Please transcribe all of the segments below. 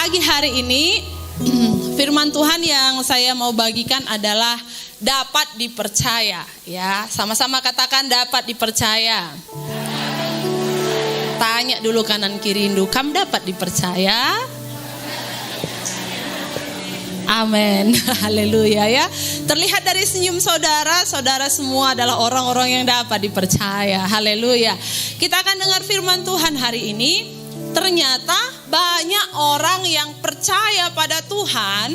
Pagi hari ini firman Tuhan yang saya mau bagikan adalah dapat dipercaya. Ya, sama-sama katakan dapat dipercaya. Tanya dulu kanan kiri, kamu dapat dipercaya? Amin. Haleluya ya. Terlihat dari senyum saudara, saudara semua adalah orang-orang yang dapat dipercaya. Haleluya. Kita akan dengar firman Tuhan hari ini. Ternyata banyak orang yang percaya pada Tuhan.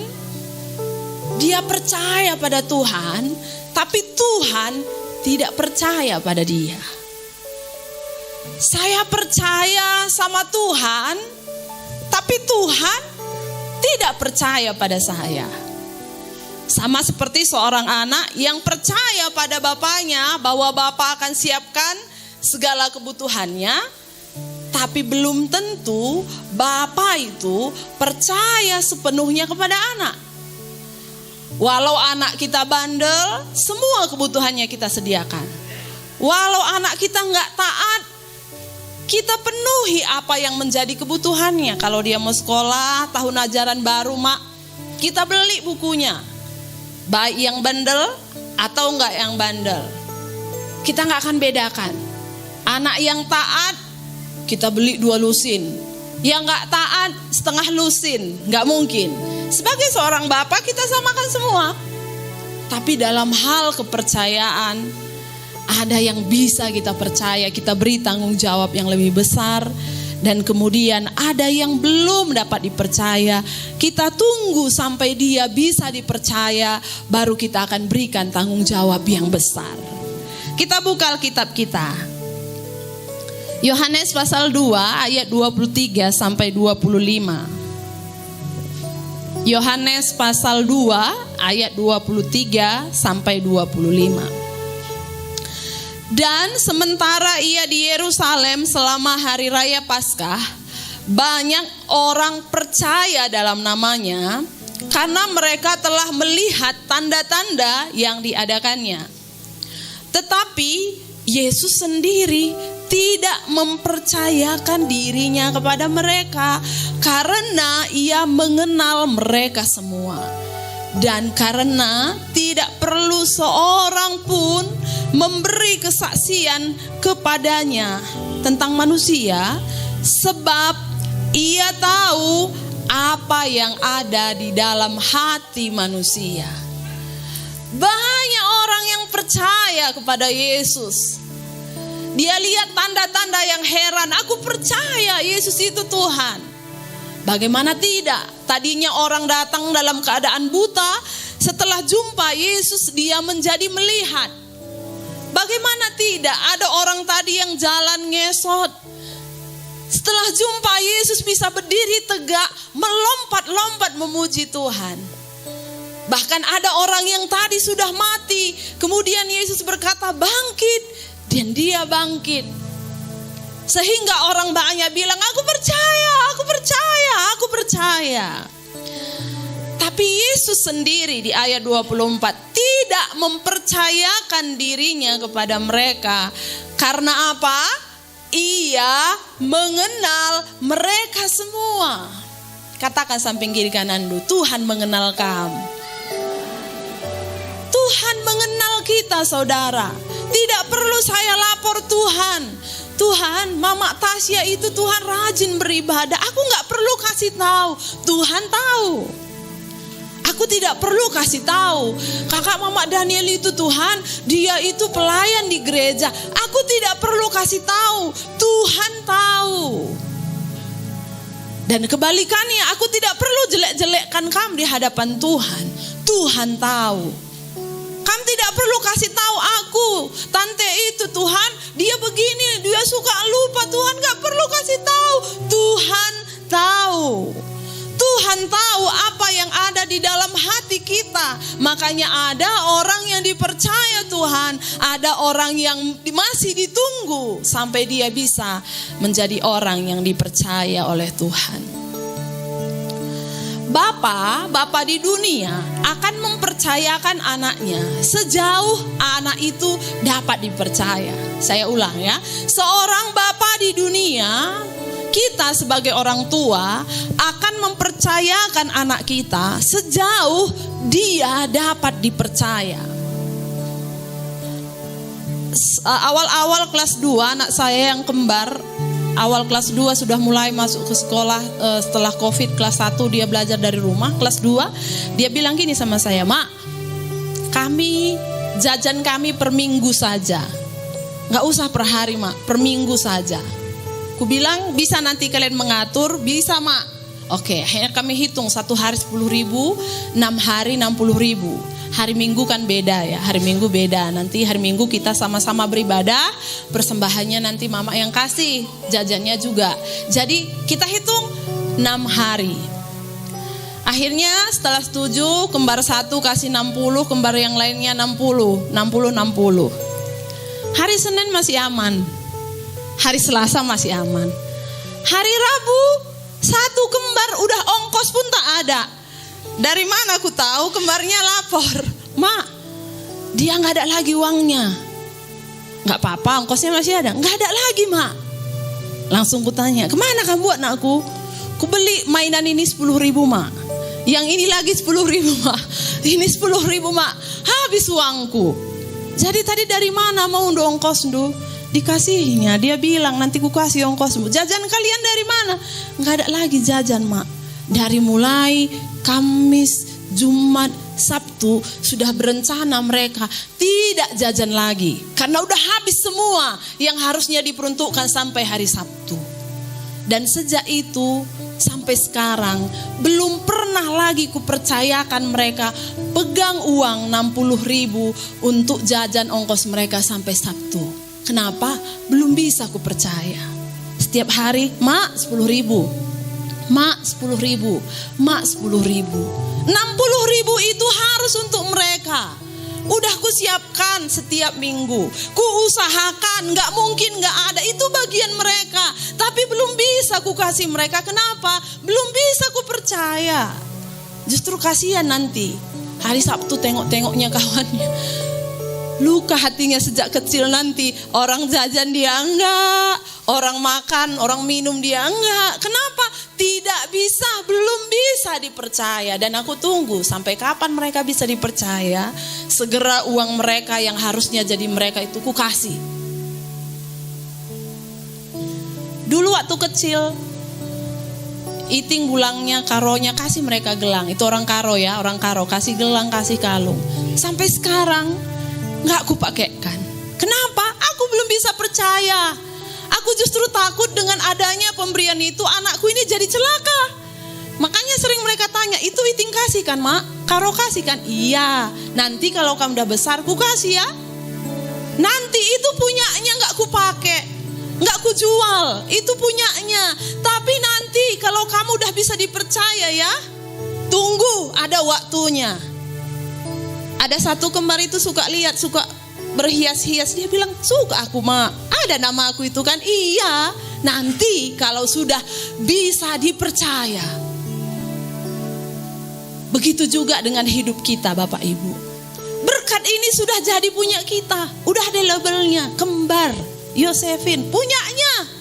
Dia percaya pada Tuhan, tapi Tuhan tidak percaya pada dia. Saya percaya sama Tuhan, tapi Tuhan tidak percaya pada saya. Sama seperti seorang anak yang percaya pada bapaknya bahwa bapak akan siapkan segala kebutuhannya, tapi belum tentu bapak itu percaya sepenuhnya kepada anak. Walau anak kita bandel, semua kebutuhannya kita sediakan. Walau anak kita nggak taat, kita penuhi apa yang menjadi kebutuhannya. Kalau dia mau sekolah, tahun ajaran baru, mak, kita beli bukunya. Baik yang bandel atau enggak yang bandel. Kita enggak akan bedakan. Anak yang taat, kita beli 2 lusin. Yang enggak taat, setengah lusin. Enggak mungkin. Sebagai seorang bapak, kita samakan semua. Tapi dalam hal kepercayaan, ada yang bisa kita percaya, kita beri tanggung jawab yang lebih besar. Dan kemudian ada yang belum dapat dipercaya, kita tunggu sampai dia bisa dipercaya, baru kita akan berikan tanggung jawab yang besar. Kita buka Alkitab kita. Yohanes pasal 2 ayat 23 sampai 25. Yohanes pasal 2 ayat 23 sampai 25. Dan sementara ia di Yerusalem selama hari raya Paskah, banyak orang percaya dalam namanya karena mereka telah melihat tanda-tanda yang diadakannya. Tetapi Yesus sendiri tidak mempercayakan dirinya kepada mereka karena ia mengenal mereka semua. Dan karena tidak perlu seorang pun memberi kesaksian kepadanya tentang manusia, sebab ia tahu apa yang ada di dalam hati manusia. Banyak orang yang percaya kepada Yesus. Dia lihat tanda-tanda yang heran. Aku percaya Yesus itu Tuhan. Bagaimana tidak? Tadinya orang datang dalam keadaan buta, setelah jumpa Yesus dia menjadi melihat. Bagaimana tidak? Ada orang tadi yang jalan ngesot. Setelah jumpa Yesus bisa berdiri tegak, melompat-lompat memuji Tuhan. Bahkan ada orang yang tadi sudah mati, kemudian Yesus berkata bangkit, dan dia bangkit. Sehingga orang banyak bilang, aku percaya, aku percaya, aku percaya. Tapi Yesus sendiri di ayat 24 tidak mempercayakan dirinya kepada mereka. Karena apa? Ia mengenal mereka semua. Katakan samping kiri kanan dulu, Tuhan mengenal kamu. Tuhan mengenal kita saudara. Tidak perlu saya lapor Tuhan. Tuhan, Mama Tasya itu Tuhan rajin beribadah. Aku gak perlu kasih tahu. Tuhan tahu. Aku tidak perlu kasih tahu. Kakak Mama Daniel itu Tuhan, dia itu pelayan di gereja. Aku tidak perlu kasih tahu. Tuhan tahu. Dan kebalikannya, aku tidak perlu jelek-jelekkan kamu di hadapan Tuhan. Tuhan tahu. Kamu tidak perlu kasih tahu aku, tante itu Tuhan, dia begini, dia suka lupa. Tuhan gak perlu kasih tahu. Tuhan tahu. Tuhan tahu apa yang ada di dalam hati kita. Makanya ada orang yang dipercaya Tuhan, ada orang yang masih ditunggu sampai dia bisa menjadi orang yang dipercaya oleh Tuhan. Bapak di dunia akan mempercayakan anaknya sejauh anak itu dapat dipercaya. Saya ulang ya, seorang bapak di dunia kita sebagai orang tua akan mempercayakan anak kita sejauh dia dapat dipercaya. Awal-awal kelas 2 anak saya yang kembar, awal kelas 2 sudah mulai masuk ke sekolah. Setelah COVID kelas 1 dia belajar dari rumah. Kelas 2 dia bilang gini sama saya, "Mak, jajan kami per minggu saja. Gak usah per hari, Mak, per minggu saja." Ku bilang, "Bisa nanti kalian mengatur?" "Bisa, Mak." Oke, akhirnya kami hitung 1 hari 10.000, 6 hari 60.000. Hari Minggu kan beda ya, hari Minggu beda. Nanti hari Minggu kita sama-sama beribadah, persembahannya nanti mama yang kasih, jajannya juga. Jadi kita hitung 6 hari. Akhirnya setelah setuju, kembar 1 kasih 60, kembar yang lainnya 60. Hari Senin masih aman, hari Selasa masih aman. Hari Rabu 1 kembar udah ongkos pun tak ada. Dari mana aku tahu? Kembarnya lapor, "Mak, dia gak ada lagi uangnya." "Gak apa-apa, ongkosnya masih ada." "Gak ada lagi, Mak." Langsung ku tanya, "Kemana kamu buat nakku?" "Ku beli mainan ini 10.000, Mak. Yang ini lagi 10.000, Mak. Ini 10.000, Mak. Habis uangku." "Jadi tadi dari mana mau ongkos du?" Dikasihnya, dia bilang, "Nanti ku kasih ongkosmu." "Jajan kalian dari mana?" "Gak ada lagi jajan, Mak. Dari mulai Kamis, Jumat, Sabtu sudah berencana mereka tidak jajan lagi. Karena udah habis semua yang harusnya diperuntukkan sampai hari Sabtu." Dan sejak itu sampai sekarang belum pernah lagi kupercayakan mereka pegang uang 60.000 untuk jajan ongkos mereka sampai Sabtu. Kenapa? Belum bisa kupercaya. Setiap hari, "Mak, 10.000. Mak, 10.000. Mak, 10.000. 60.000 itu harus untuk mereka. Udah ku siapkan setiap minggu. Ku usahakan, gak mungkin gak ada. Itu bagian mereka. Tapi belum bisa ku kasih mereka. Kenapa? Belum bisa ku percaya. Justru kasihan nanti. Hari Sabtu tengok-tengoknya kawannya. Luka hatinya sejak kecil nanti. Orang jajan dia enggak, orang makan, orang minum dia enggak. Kenapa? Tidak bisa, belum bisa dipercaya. Dan aku tunggu sampai kapan mereka bisa dipercaya. Segera uang mereka yang harusnya jadi mereka itu ku kasih. Dulu waktu kecil, Iting bulangnya, karonya, kasih mereka gelang. Itu orang karo ya, orang karo. Kasih gelang, kasih kalung. Sampai sekarang gak aku pakaikan. Kenapa? Aku belum bisa percaya. Aku justru takut dengan adanya pemberian itu anakku ini jadi celaka. Makanya sering mereka tanya, "Itu Iting kasih kan, Mak? Karo kasih kan?" "Iya, nanti kalau kamu udah besar ku kasih ya." Nanti itu punyanya gak ku pakai, gak ku jual, itu punyanya. Tapi nanti kalau kamu udah bisa dipercaya ya, tunggu ada waktunya. Ada satu kembar itu suka lihat, suka berhias-hias. Dia bilang, "Suka aku, Mak. Ada nama aku itu kan?" "Iya, nanti kalau sudah bisa dipercaya." Begitu juga dengan hidup kita, Bapak Ibu. Berkat ini sudah jadi punya kita. Udah ada labelnya, kembar Yosefin, punyanya.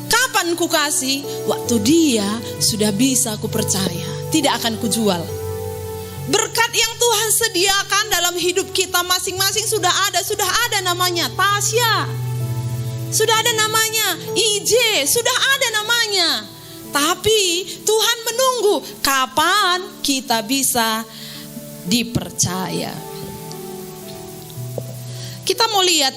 Kapan ku kasih? Waktu dia sudah bisa ku percaya. Tidak akan ku jual. Berkat yang Tuhan sediakan dalam hidup kita masing-masing sudah ada namanya Tasya. Sudah ada namanya IJ, sudah ada namanya. Tapi Tuhan menunggu kapan kita bisa dipercaya. Kita mau lihat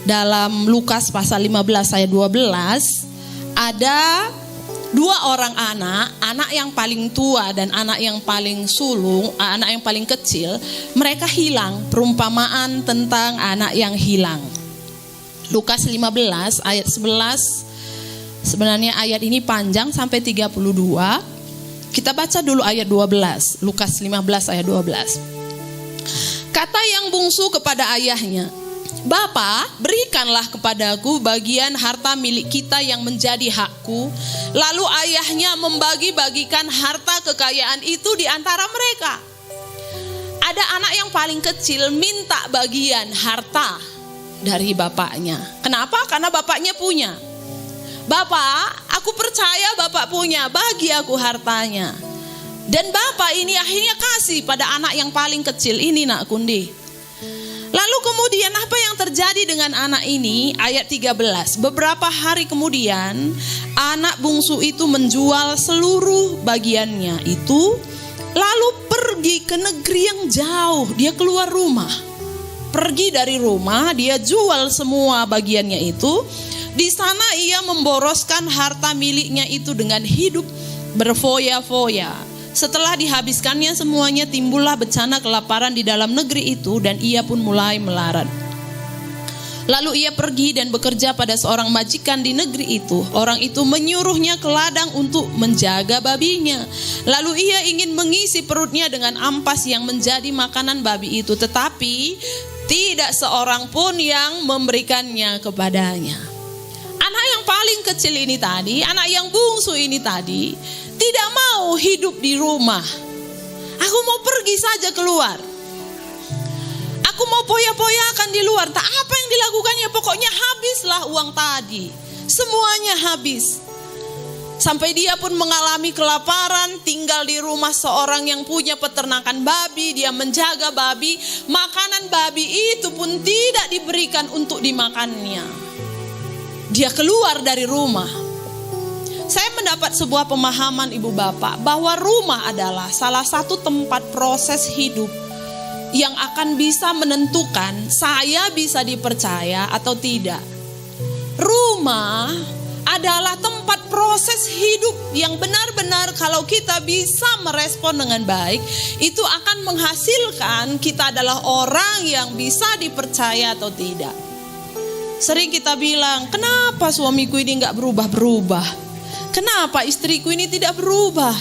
dalam Lukas pasal 15 ayat 12, ada 2 orang anak yang paling tua dan anak yang paling sulung, anak yang paling kecil, mereka hilang. Perumpamaan tentang anak yang hilang. Lukas 15 ayat 11. Sebenarnya ayat ini panjang sampai 32. Kita baca dulu ayat 12. Lukas 15 ayat 12. Kata yang bungsu kepada ayahnya, "Bapa, berikanlah kepadaku bagian harta milik kita yang menjadi hakku." Lalu ayahnya membagi-bagikan harta kekayaan itu di antara mereka. Ada anak yang paling kecil minta bagian harta dari bapaknya. Kenapa? Karena bapaknya punya. Bapak, aku percaya Bapak punya, bagi aku hartanya. Dan Bapak ini akhirnya kasih pada anak yang paling kecil ini, Nak Kundi. Lalu kemudian apa yang terjadi dengan anak ini? Ayat 13. Beberapa hari kemudian anak bungsu itu menjual seluruh bagiannya itu, lalu pergi ke negeri yang jauh. Dia keluar rumah, pergi dari rumah, dia jual semua bagiannya itu. Di sana ia memboroskan harta miliknya itu dengan hidup berfoya-foya. Setelah dihabiskannya semuanya, timbullah bencana kelaparan di dalam negeri itu, dan ia pun mulai melarat. Lalu ia pergi dan bekerja pada seorang majikan di negeri itu. Orang itu menyuruhnya ke ladang untuk menjaga babinya. Lalu ia ingin mengisi perutnya dengan ampas yang menjadi makanan babi itu, tetapi tidak seorang pun yang memberikannya kepadanya. Anak yang paling kecil ini tadi, anak yang bungsu ini tadi, tidak mau hidup di rumah. Aku mau pergi saja keluar. Aku mau poya-poyakan di luar. Tak apa yang dilakukannya, pokoknya habislah uang tadi. Semuanya habis. Sampai dia pun mengalami kelaparan, tinggal di rumah seorang yang punya peternakan babi. Dia menjaga babi. Makanan babi itu pun tidak diberikan untuk dimakannya. Dia keluar dari rumah. Saya mendapat sebuah pemahaman ibu bapak bahwa rumah adalah salah satu tempat proses hidup yang akan bisa menentukan saya bisa dipercaya atau tidak. Rumah adalah tempat proses hidup yang benar-benar kalau kita bisa merespon dengan baik, itu akan menghasilkan kita adalah orang yang bisa dipercaya atau tidak. Sering kita bilang, kenapa suamiku ini gak berubah-berubah? Kenapa istriku ini tidak berubah?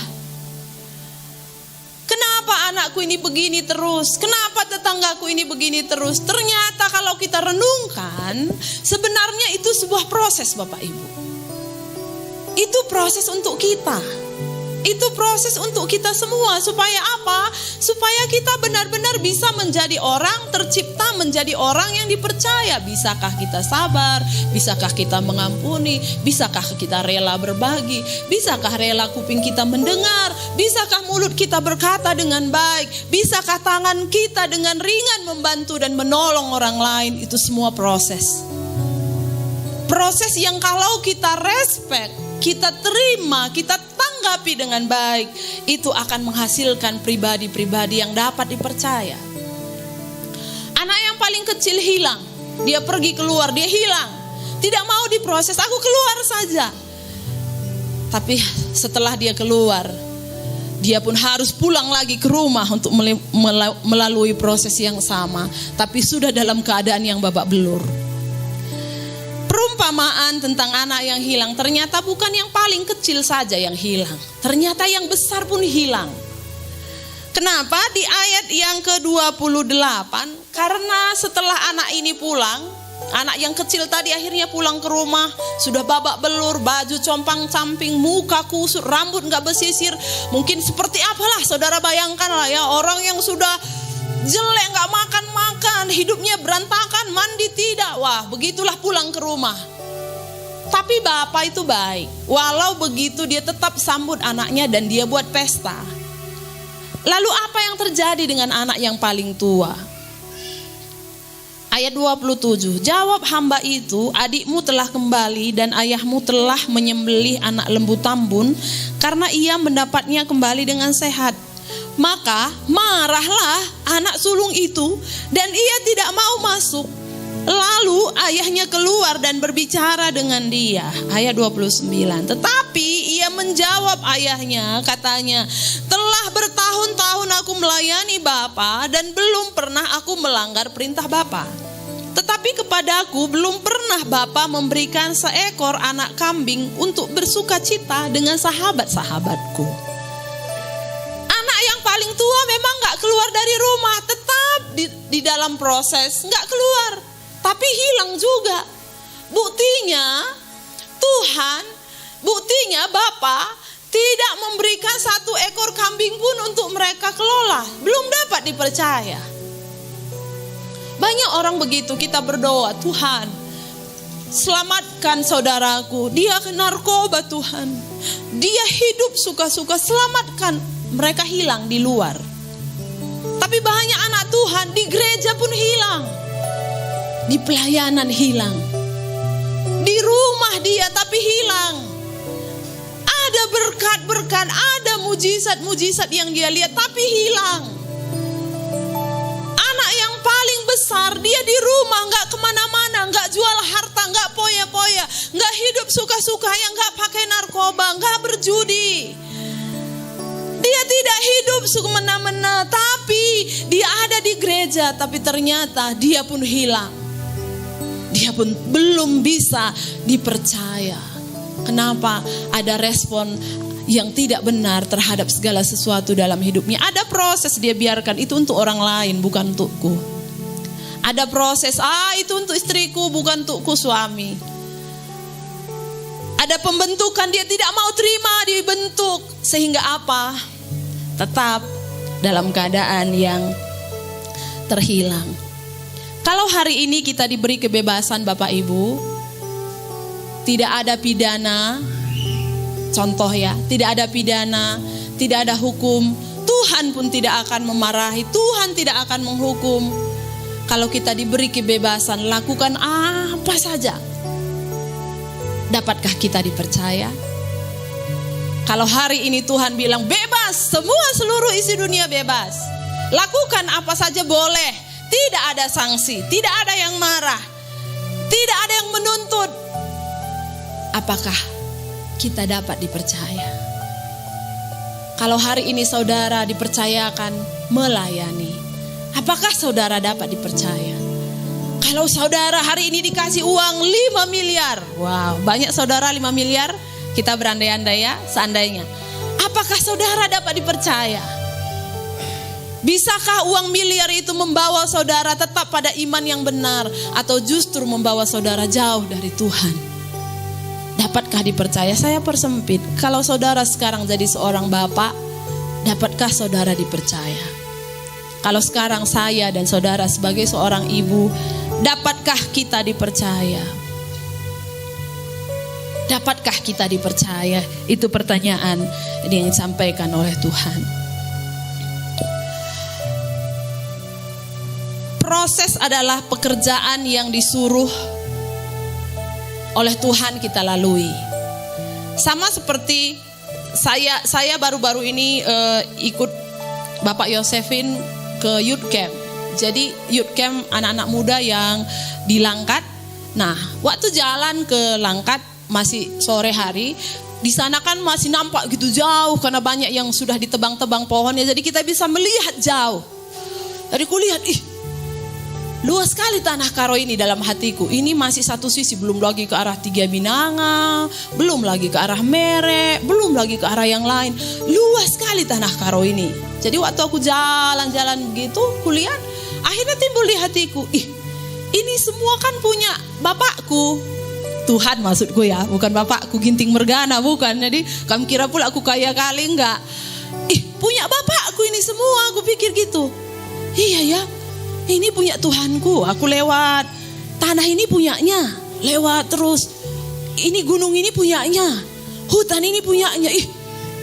Kenapa anakku ini begini terus? Kenapa tetanggaku ini begini terus? Ternyata kalau kita renungkan, sebenarnya itu sebuah proses Bapak Ibu. Itu proses untuk kita. Itu proses untuk kita semua. Supaya apa? Supaya kita benar-benar bisa menjadi orang, tercipta menjadi orang yang dipercaya. Bisakah kita sabar? Bisakah kita mengampuni? Bisakah kita rela berbagi? Bisakah rela kuping kita mendengar? Bisakah mulut kita berkata dengan baik? Bisakah tangan kita dengan ringan membantu dan menolong orang lain? Itu semua proses. Proses yang kalau kita respect, kita terima, kita tanggapi dengan baik, itu akan menghasilkan pribadi-pribadi yang dapat dipercaya. Anak yang paling kecil hilang, dia pergi keluar, dia hilang, tidak mau diproses, aku keluar saja. Tapi setelah dia keluar, dia pun harus pulang lagi ke rumah untuk melalui proses yang sama, tapi sudah dalam keadaan yang babak belur. Perumpamaan tentang anak yang hilang, ternyata bukan yang paling kecil saja yang hilang, ternyata yang besar pun hilang. Kenapa? Di ayat yang ke-28, karena setelah anak ini pulang, anak yang kecil tadi akhirnya pulang ke rumah, sudah babak belur, baju compang-camping, muka kusut, rambut gak bersisir. Mungkin seperti apalah saudara bayangkan lah ya, orang yang sudah jelek, gak makan-makan, hidupnya berantakan, mandi tidak. Wah, begitulah pulang ke rumah. Tapi bapak itu baik. Walau begitu dia tetap sambut anaknya dan dia buat pesta. Lalu apa yang terjadi dengan anak yang paling tua? Ayat 27. Jawab hamba itu, adikmu telah kembali dan ayahmu telah menyembelih anak lembu tambun karena ia mendapatnya kembali dengan sehat. Maka marahlah anak sulung itu dan ia tidak mau masuk. Lalu ayahnya keluar dan berbicara dengan dia. Ayat 29. Tetapi ia menjawab ayahnya, katanya, telah bertahun-tahun aku melayani Bapa dan belum pernah aku melanggar perintah Bapa. Tetapi kepadaku belum pernah Bapa memberikan seekor anak kambing untuk bersuka cita dengan sahabat-sahabatku. Yang paling tua memang gak keluar dari rumah, tetap di dalam proses, gak keluar, tapi hilang juga. Buktinya Bapa tidak memberikan satu ekor kambing pun untuk mereka kelola, belum dapat dipercaya. Banyak orang begitu, kita berdoa, Tuhan selamatkan saudaraku. Dia narkoba Tuhan. Dia hidup suka-suka, selamatkan. Mereka hilang di luar. Tapi banyak anak Tuhan di gereja pun hilang. Di pelayanan hilang. Di rumah dia tapi hilang. Ada berkat-berkat, ada mujizat-mujizat yang dia lihat tapi hilang. Anak yang paling besar dia di rumah, gak kemana-mana, gak jual harta, gak poya-poya, gak hidup suka-suka, yang gak pakai narkoba, gak berjudi. Dia tidak hidup semena-mena, tapi dia ada di gereja, tapi ternyata dia pun hilang. Dia pun belum bisa dipercaya. Kenapa? Ada respon yang tidak benar terhadap segala sesuatu dalam hidupnya. Ada proses dia biarkan, itu untuk orang lain, bukan untukku. Ada proses, itu untuk istriku, bukan untukku suami. Ada pembentukan, dia tidak mau terima dibentuk. Sehingga apa? Tetap dalam keadaan yang terhilang. Kalau hari ini kita diberi kebebasan Bapak Ibu, tidak ada pidana, contoh ya, tidak ada pidana, tidak ada hukum, Tuhan pun tidak akan memarahi, Tuhan tidak akan menghukum. Kalau kita diberi kebebasan, lakukan apa saja. Dapatkah kita dipercaya? Kalau hari ini Tuhan bilang bebas, semua seluruh isi dunia bebas. Lakukan apa saja boleh. Tidak ada sanksi, tidak ada yang marah, tidak ada yang menuntut. Apakah kita dapat dipercaya? Kalau hari ini saudara dipercayakan melayani, apakah saudara dapat dipercaya? Kalau saudara hari ini dikasih uang 5 miliar, wow, banyak saudara 5 miliar, kita berandai-andai ya, seandainya. Apakah saudara dapat dipercaya? Bisakah uang miliar itu membawa saudara tetap pada iman yang benar, atau justru membawa saudara jauh dari Tuhan? Dapatkah dipercaya? Saya persempit. Kalau saudara sekarang jadi seorang bapak, dapatkah saudara dipercaya? Kalau sekarang saya dan saudara sebagai seorang ibu, dapatkah kita dipercaya? Dapatkah kita dipercaya? Itu pertanyaan yang disampaikan oleh Tuhan. Proses adalah pekerjaan yang disuruh oleh Tuhan kita lalui. Sama seperti saya baru-baru ini ikut Bapak Yosefin ke youth camp. Jadi youth camp anak-anak muda yang di Langkat. Nah, waktu jalan ke Langkat masih sore hari, di sana kan masih nampak gitu jauh karena banyak yang sudah ditebang-tebang pohonnya. Jadi kita bisa melihat jauh. Jadi kulihat, luas sekali tanah Karo ini dalam hatiku. Ini masih satu sisi, belum lagi ke arah Tiga Binanga, belum lagi ke arah Mere, belum lagi ke arah yang lain. Luas sekali tanah Karo ini. Jadi waktu aku jalan-jalan begitu, kulihat, akhirnya timbul di hatiku, ini semua kan punya bapakku. Tuhan maksudku ya, bukan bapakku Ginting Mergana, bukan. Jadi kamu kira pula aku kaya kali, enggak. Punya bapakku ini semua, aku pikir gitu. Iya ya. Ini punya Tuhanku, aku lewat tanah ini punyanya, lewat terus ini gunung ini punyanya, hutan ini punyanya.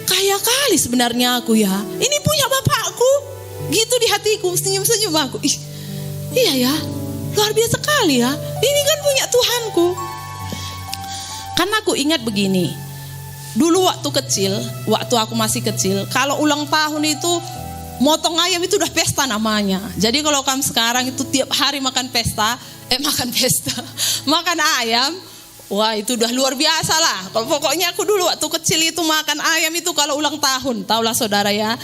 Kaya kali sebenarnya aku ya, ini punya bapakku. Gitu di hatiku, senyum-senyum aku. Iya ya, luar biasa sekali ya, ini kan punya Tuhanku. Karena aku ingat begini, dulu waktu kecil, waktu aku masih kecil, kalau ulang tahun itu motong ayam itu udah pesta namanya. Jadi kalau kamu sekarang itu tiap hari makan ayam, wah itu udah luar biasa lah. Kalau pokoknya aku dulu waktu kecil itu makan ayam itu kalau ulang tahun, taulah saudara ya.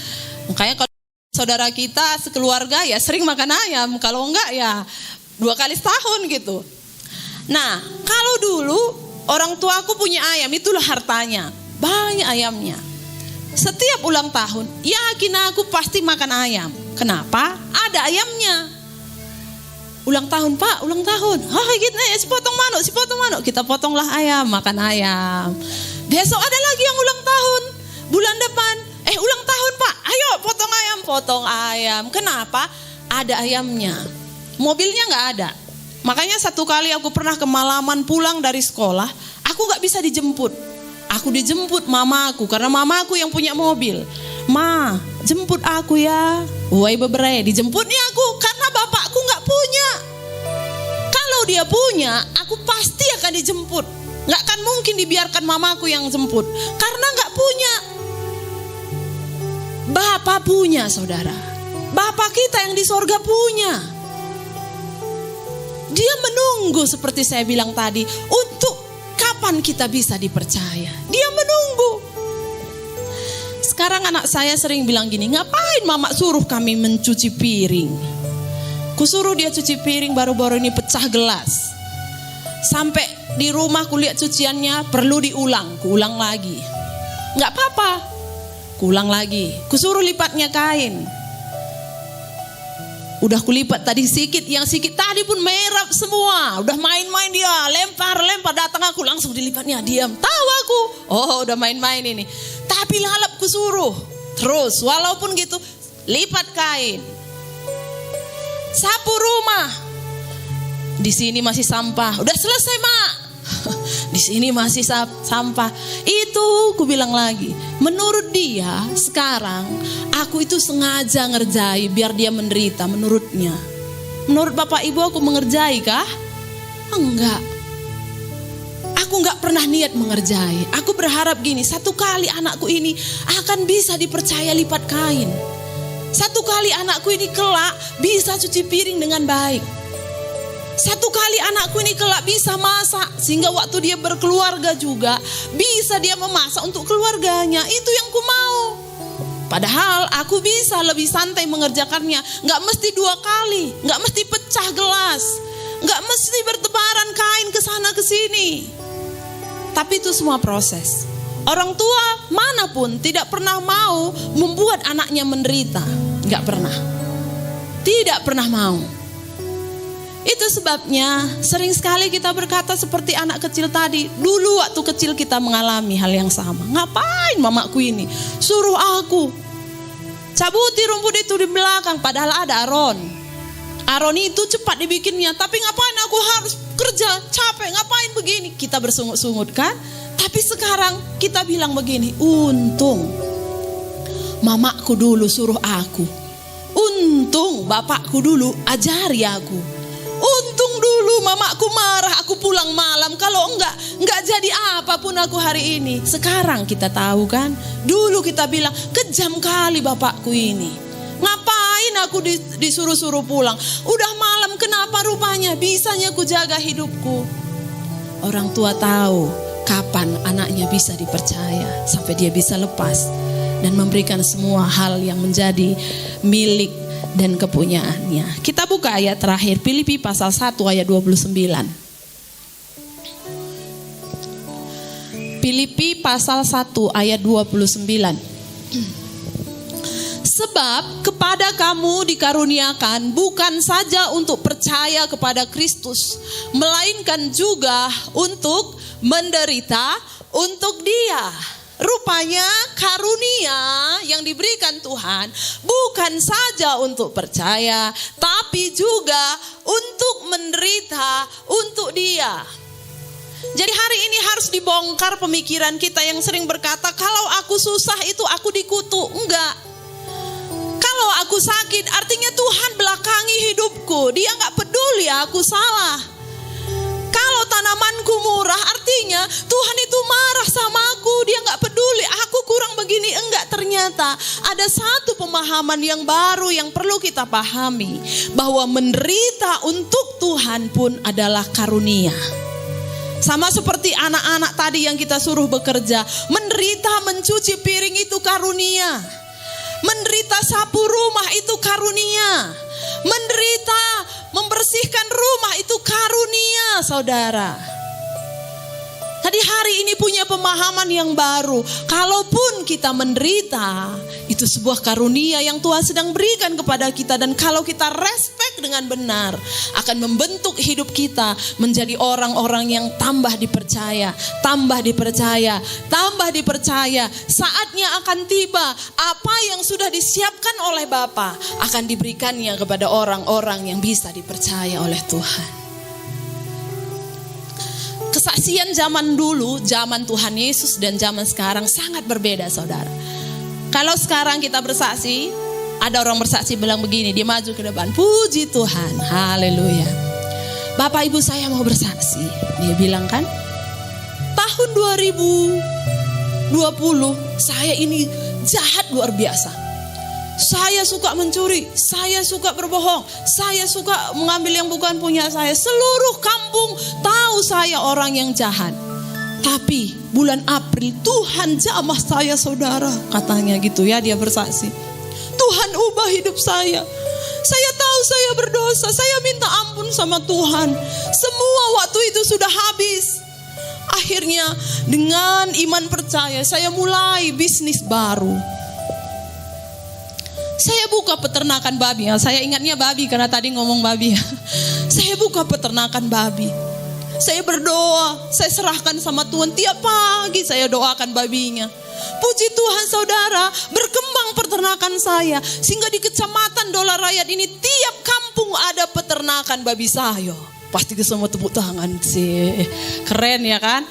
Makanya kalau saudara kita sekeluarga ya sering makan ayam, kalau enggak ya 2 kali setahun gitu. Nah kalau dulu orang tuaku punya ayam, itulah hartanya, banyak ayamnya. Setiap ulang tahun, yakin aku pasti makan ayam. Kenapa? Ada ayamnya. Ulang tahun Pak, ulang tahun. Gitu ya, si potong manuk. Kita potonglah ayam, makan ayam. Besok ada lagi yang ulang tahun. Bulan depan, ulang tahun Pak. Ayo potong ayam. Kenapa? Ada ayamnya. Mobilnya nggak ada. Makanya satu kali aku pernah kemalaman pulang dari sekolah, aku gak bisa dijemput. Aku dijemput mamaku, karena mamaku yang punya mobil. Ma, jemput aku ya. Woi bebre, dijemputnya aku karena bapakku gak punya. Kalau dia punya, aku pasti akan dijemput. Gak akan mungkin dibiarkan mamaku yang jemput, karena gak punya. Bapak punya, saudara. Bapak kita yang di sorga punya. Dia menunggu seperti saya bilang tadi, untuk kapan kita bisa dipercaya. Dia menunggu. Sekarang anak saya sering bilang gini, ngapain mama suruh kami mencuci piring? Kusuruh dia cuci piring, baru-baru ini pecah gelas. Sampai di rumah kulihat cuciannya perlu diulang, kuulang lagi. Nggak apa-apa, kuulang lagi. Kusuruh lipatnya kain. Udah kulipat tadi sikit, yang sikit tadi pun merah semua. Udah main-main dia, lempar, datang aku langsung dilipatnya, diam. Tahu aku, oh udah main-main ini. Tapi lalap kusuruh. Terus walaupun gitu, lipat kain. Sapu rumah. Di sini masih sampah. Udah selesai, Mak. Di sini masih sampah. Itu ku bilang lagi, menurut dia sekarang aku itu sengaja ngerjai biar dia menderita menurutnya. Menurut bapak ibu aku mengerjai kah? Enggak. Aku enggak pernah niat mengerjai. Aku berharap gini, satu kali anakku ini akan bisa dipercaya lipat kain. Satu kali anakku ini kelak bisa cuci piring dengan baik. Satu kali anakku ini kelak bisa masak, sehingga waktu dia berkeluarga juga bisa dia memasak untuk keluarganya. Itu yang ku mau. Padahal aku bisa lebih santai mengerjakannya. Gak mesti 2 kali, gak mesti pecah gelas, gak mesti bertebaran kain ke sana ke sini. Tapi itu semua proses. Orang tua manapun tidak pernah mau membuat anaknya menderita. Gak pernah. Tidak pernah mau. Itu sebabnya sering sekali kita berkata seperti anak kecil tadi. Dulu waktu kecil kita mengalami hal yang sama. Ngapain mamaku ini suruh aku cabuti rumput itu di belakang, padahal ada Aron. Aron itu cepat dibikinnya, tapi ngapain aku harus kerja, capek, ngapain begini? Kita bersungut-sungut kan? Tapi sekarang kita bilang begini, untung mamaku dulu suruh aku. Untung bapakku dulu ajari aku. Untung dulu mamaku marah aku pulang malam. Kalau enggak jadi apapun aku hari ini. Sekarang kita tahu kan, dulu kita bilang kejam kali bapakku ini. Ngapain aku disuruh-suruh pulang? Udah malam, kenapa rupanya bisanya ku jaga hidupku. Orang tua tahu kapan anaknya bisa dipercaya sampai dia bisa lepas dan memberikan semua hal yang menjadi milik dan kepunyaannya. Kita buka ayat terakhir, Filipi pasal 1 ayat 29. Filipi pasal 1 ayat 29. Sebab kepada kamu dikaruniakan bukan saja untuk percaya kepada Kristus, melainkan juga untuk menderita untuk Dia. Rupanya karunia yang diberikan Tuhan bukan saja untuk percaya, tapi juga untuk menderita untuk Dia. Jadi hari ini harus dibongkar pemikiran kita yang sering berkata, kalau aku susah itu aku dikutuk. Enggak. Kalau aku sakit artinya Tuhan belakangi hidupku. Dia gak peduli aku salah. Kalau tanamanku murah artinya Tuhan itu marah sama aku. Dia gak peduli aku kurang begini. Enggak, ternyata ada satu pemahaman yang baru yang perlu kita pahami. Bahwa menderita untuk Tuhan pun adalah karunia. Sama seperti anak-anak tadi yang kita suruh bekerja. Menderita mencuci piring itu karunia. Menderita sapu rumah itu karunia. Menderita membersihkan rumah itu karunia, saudara. Tadi hari ini punya pemahaman yang baru. Kalaupun kita menderita, itu sebuah karunia yang Tuhan sedang berikan kepada kita. Dan kalau kita respect dengan benar, akan membentuk hidup kita menjadi orang-orang yang tambah dipercaya. Tambah dipercaya, tambah dipercaya. Saatnya akan tiba, apa yang sudah disiapkan oleh Bapa akan diberikannya kepada orang-orang yang bisa dipercaya oleh Tuhan. Kesaksian zaman dulu, zaman Tuhan Yesus dan zaman sekarang sangat berbeda, saudara. Kalau sekarang kita bersaksi, ada orang bersaksi bilang begini, dia maju ke depan, puji Tuhan, haleluya. Bapak Ibu, saya mau bersaksi. Dia bilang kan, tahun 2020 saya ini jahat luar biasa. Saya suka mencuri, saya suka berbohong, saya suka mengambil yang bukan punya saya. Seluruh kampung tahu saya orang yang jahat. Tapi bulan April Tuhan jamah saya, saudara. Katanya gitu ya, dia bersaksi. Tuhan ubah hidup saya. Saya tahu saya berdosa, saya minta ampun sama Tuhan. Semua waktu itu sudah habis. Akhirnya dengan iman percaya saya mulai bisnis baru. Saya buka peternakan babi. Saya ingatnya babi karena tadi ngomong babi. Saya buka peternakan babi. Saya berdoa, saya serahkan sama Tuhan. Tiap pagi saya doakan babinya. Puji Tuhan, saudara, berkembang peternakan saya. Sehingga di Kecamatan Dolar Rakyat ini tiap kampung ada peternakan babi saya. Pasti ke semua tepuk tangan sih. Keren ya kan?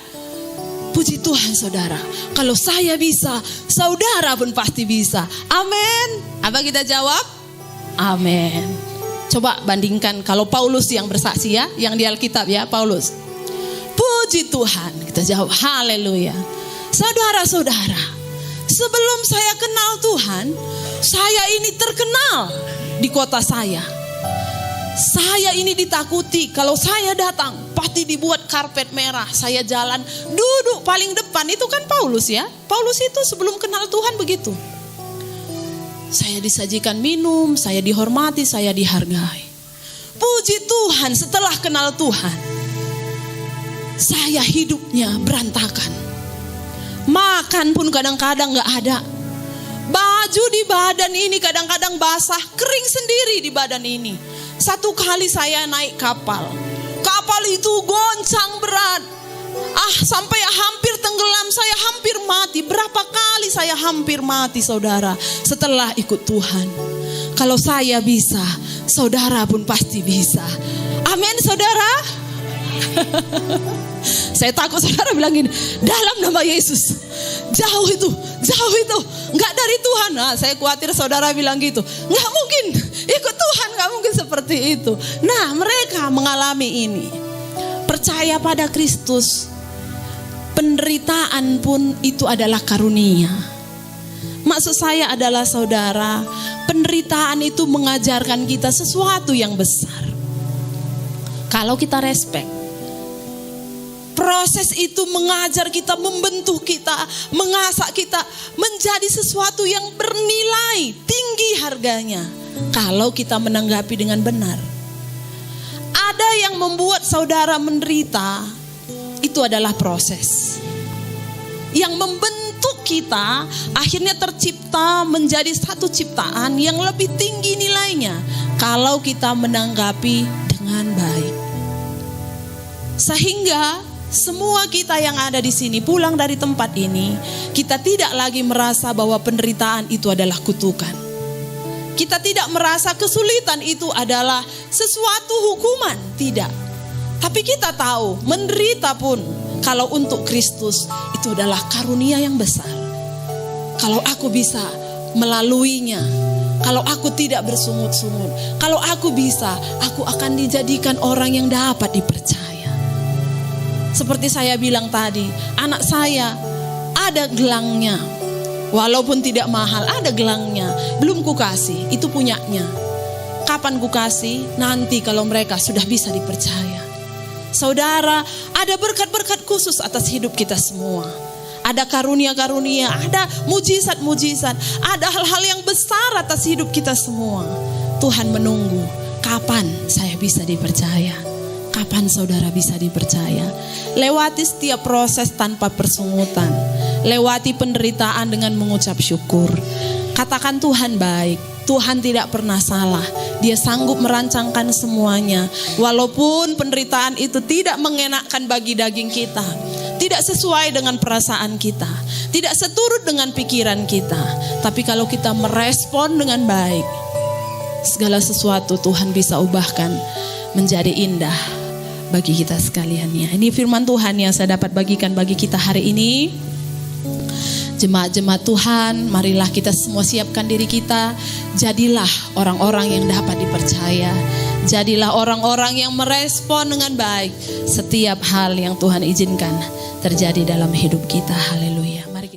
Puji Tuhan, saudara. Kalau saya bisa, saudara pun pasti bisa. Amin. Apa kita jawab? Amin. Coba bandingkan kalau Paulus yang bersaksi ya, yang di Alkitab ya, Paulus. Puji Tuhan. Kita jawab haleluya. Saudara-saudara, sebelum saya kenal Tuhan, saya ini terkenal di kota saya. Saya ini ditakuti, kalau saya datang pasti dibuat karpet merah. Saya jalan duduk paling depan. Itu kan Paulus ya. Paulus itu sebelum kenal Tuhan begitu. Saya disajikan minum, saya dihormati, saya dihargai. Puji Tuhan, setelah kenal Tuhan, saya hidupnya berantakan. Makan pun kadang-kadang gak ada. Baju di badan ini kadang-kadang basah, kering sendiri di badan ini. Satu kali saya naik kapal. Kapal itu goncang berat. Sampai hampir tenggelam, saya hampir mati. Berapa kali saya hampir mati, saudara, setelah ikut Tuhan. Kalau saya bisa, saudara pun pasti bisa. Amin, saudara. Saya takut saudara bilang gini, dalam nama Yesus. Jauh itu, nggak dari Tuhan. Saya khawatir saudara bilang gitu. Nggak mungkin, ikut Tuhan nggak mungkin seperti itu. Nah, mereka mengalami ini. Percaya pada Kristus, penderitaan pun itu adalah karunia. Maksud saya adalah saudara, penderitaan itu mengajarkan kita sesuatu yang besar. Kalau kita respect, proses itu mengajar kita, membentuk kita, mengasah kita menjadi sesuatu yang bernilai tinggi harganya. Kalau kita menanggapi dengan benar. Ada yang membuat saudara menderita, itu adalah proses. Yang membentuk kita akhirnya tercipta menjadi satu ciptaan yang lebih tinggi nilainya. Kalau kita menanggapi dengan baik. Sehingga semua kita yang ada di sini pulang dari tempat ini, kita tidak lagi merasa bahwa penderitaan itu adalah kutukan. Kita tidak merasa kesulitan itu adalah sesuatu hukuman, tidak. Tapi kita tahu menderita pun kalau untuk Kristus itu adalah karunia yang besar. Kalau aku bisa melaluinya, kalau aku tidak bersungut-sungut, kalau aku bisa, aku akan dijadikan orang yang dapat dipercaya. Seperti saya bilang tadi, anak saya ada gelangnya. Walaupun tidak mahal, ada gelangnya. Belum kukasih, itu punyanya. Kapan kukasih? Nanti kalau mereka sudah bisa dipercaya. Saudara, ada berkat-berkat khusus atas hidup kita semua. Ada karunia-karunia, ada mujizat-mujizat, ada hal-hal yang besar atas hidup kita semua. Tuhan menunggu, kapan saya bisa dipercaya? Kapan saudara bisa dipercaya? Lewati setiap proses tanpa persungutan. Lewati penderitaan dengan mengucap syukur. Katakan Tuhan baik. Tuhan tidak pernah salah. Dia sanggup merancangkan semuanya. Walaupun penderitaan itu tidak mengenakkan bagi daging kita, tidak sesuai dengan perasaan kita, tidak seturut dengan pikiran kita. Tapi kalau kita merespon dengan baik, segala sesuatu Tuhan bisa ubahkan menjadi indah, bagi kita sekalian ya. Ini firman Tuhan yang saya dapat bagikan bagi kita hari ini. Jemaat-jemaat Tuhan, marilah kita semua siapkan diri kita. Jadilah orang-orang yang dapat dipercaya. Jadilah orang-orang yang merespon dengan baik setiap hal yang Tuhan izinkan terjadi dalam hidup kita. Haleluya.